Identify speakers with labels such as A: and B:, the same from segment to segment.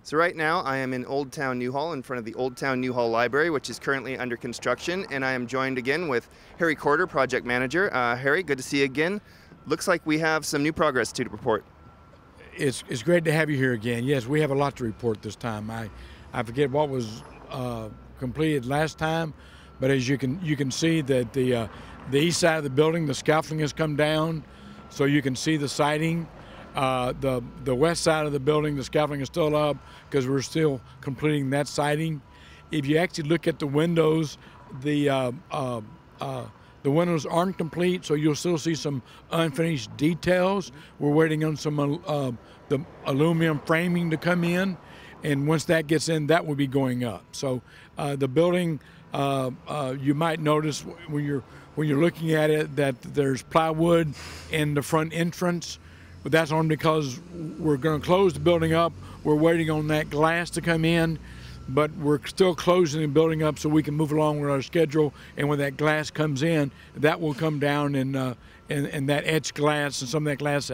A: So right now I am in Old Town Newhall in front of the Old Town Newhall Library, which is currently under construction, and I am joined again with Harry Corder, project manager. Harry, good to see you again. Looks like we have some new progress to report.
B: It's great to have you here again. Yes, we have a lot to report this time. I forget what was completed last time, but as you can see that the east side of the building, the scaffolding has come down, so you can see the siding. The west side of the building, the scaffolding is still up because we're still completing that siding. If you actually look at the windows, the windows aren't complete, so you'll still see some unfinished details. We're waiting on some the aluminum framing to come in, and once that gets in, that will be going up. So the building, you might notice when you're looking at it that there's plywood in the front entrance. But that's only because we're going to close the building up. We're waiting on that glass to come in, but we're still closing the building up so we can move along with our schedule. And when that glass comes in, that will come down, and that etched glass and some of that glass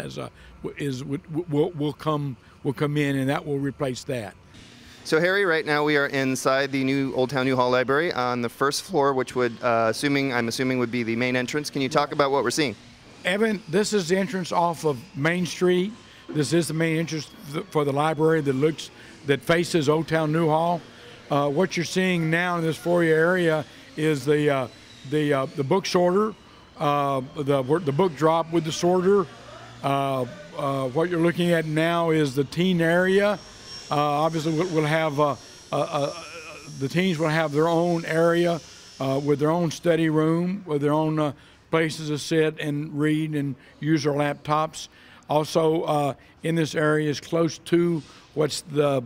B: will come in, and that will replace that.
A: So Harry, right now we are inside the new Old Town Newhall Library on the first floor, which would, I'm assuming would be the main entrance. Can you talk about what we're seeing?
B: Evan, this is the entrance off of Main Street. This is the main entrance for the library that faces Old Town Newhall. What you're seeing now in this foyer area is the book sorter, the book drop with the sorter. What you're looking at now is the teen area. Obviously, we'll have the teens will have their own area with their own study room, with their own places to sit and read and use their laptops. Also, in this area is close to what's the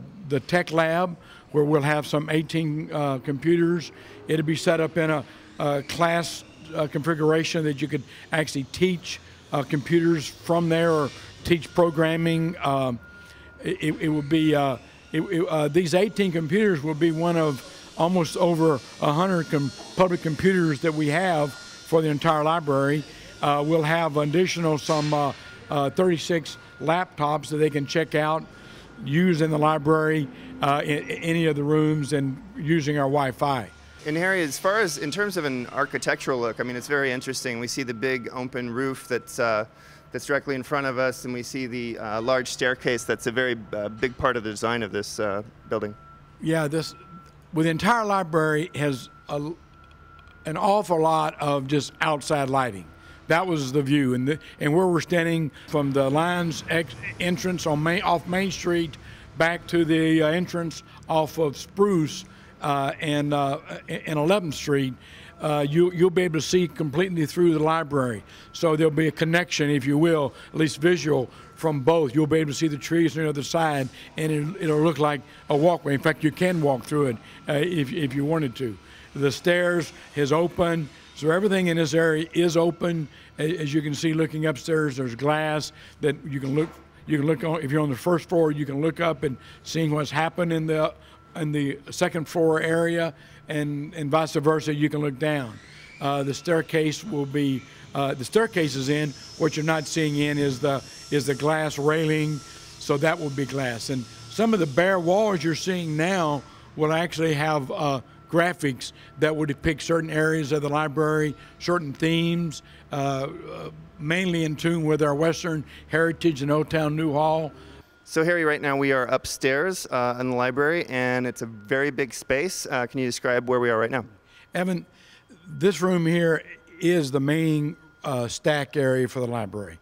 B: tech lab, where we'll have some 18 computers. It'll be set up in a class configuration that you could actually teach computers from there or teach programming. It will be these 18 computers will be one of almost over 100 public computers that we have for the entire library. We'll have additional some 36 laptops that they can check out, use in the library, in any of the rooms, and using our Wi-Fi.
A: And Harry, as far as in terms of an architectural look, I mean, it's very interesting. We see the big open roof that's directly in front of us, and we see the large staircase that's a very big part of the design of this building.
B: Yeah, the entire library has an awful lot of just outside lighting. That was the view, and where we're standing from the Lions entrance off Main Street back to the entrance off of Spruce and 11th Street. You'll be able to see completely through the library. So there'll be a connection, if you will, at least visual, from both. You'll be able to see the trees on the other side, and it'll look like a walkway. In fact, you can walk through it if you wanted to. The stairs is open, so everything in this area is open. As you can see, looking upstairs, there's glass that you can look on. If you're on the first floor, you can look up and seeing what's happened in the second floor area, and vice versa. You can look down. The staircase will be the staircase is in. What you're not seeing in is the glass railing, so that will be glass. And some of the bare walls you're seeing now will actually have graphics that would depict certain areas of the library, certain themes, mainly in tune with our Western heritage in Old Town Newhall.
A: So Harry, right now we are upstairs in the library, and it's a very big space. Can you describe where we are right now?
B: Evan, this room here is the main stack area for the library.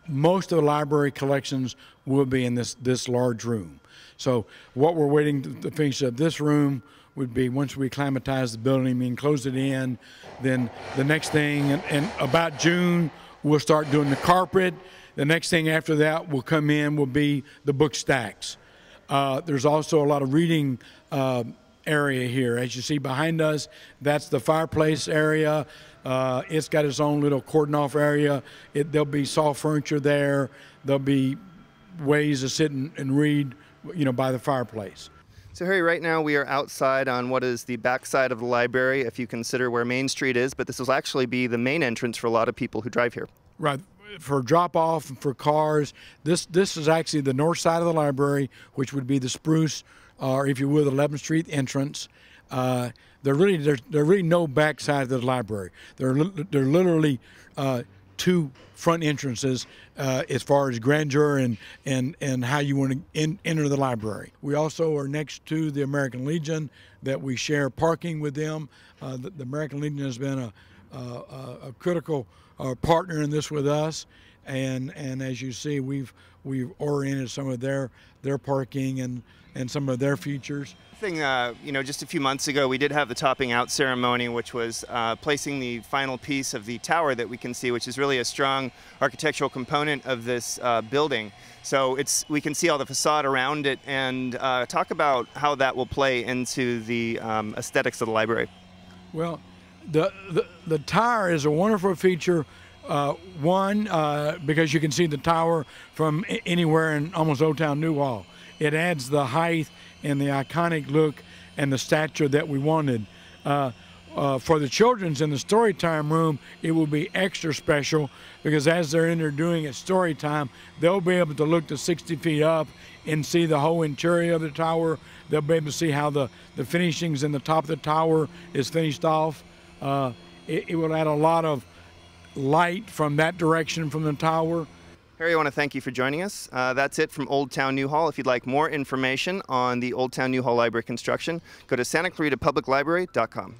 B: Most of the library collections will be in this large room. So what we're waiting to finish up this room would be, once we acclimatize the building and close it in, then the next thing, in about June, we'll start doing the carpet. The next thing after that will come in will be the book stacks. There's also a lot of reading area here. As you see behind us, that's the fireplace area. It's got its own little cordon off area. There'll be soft furniture there. There'll be ways to sit and read, by the fireplace.
A: So Harry, right now we are outside on what is the back side of the library, if you consider where Main Street is, but this will actually be the main entrance for a lot of people who drive here.
B: Right. for drop off and for cars. This is actually the north side of the library, which would be the Spruce, or if you will, the 11th Street entrance. There's really no back side of the library. There are literally two front entrances as far as grandeur and how you want to enter the library. We also are next to the American Legion, that we share parking with them. The American Legion has been a critical partner in this with us, and as you see, we've oriented some of their parking and some of their features.
A: Just a few months ago, we did have the topping out ceremony, which was placing the final piece of the tower that we can see, which is really a strong architectural component of this building. So we can see all the facade around it, and talk about how that will play into the aesthetics of the library.
B: Well, the tower is a wonderful feature. One, because you can see the tower from anywhere in almost Old Town Newhall. It adds the height and the iconic look and the stature that we wanted. For the children's in the story time room, it will be extra special, because as they're in there doing it story time, they'll be able to look to 60 feet up and see the whole interior of the tower. They'll be able to see how the finishings in the top of the tower is finished off. It will add a lot of light from that direction from the tower.
A: Harry, I want to thank you for joining us. That's it from Old Town Newhall. If you'd like more information on the Old Town Newhall Library construction, go to SantaClaritaPublicLibrary.com.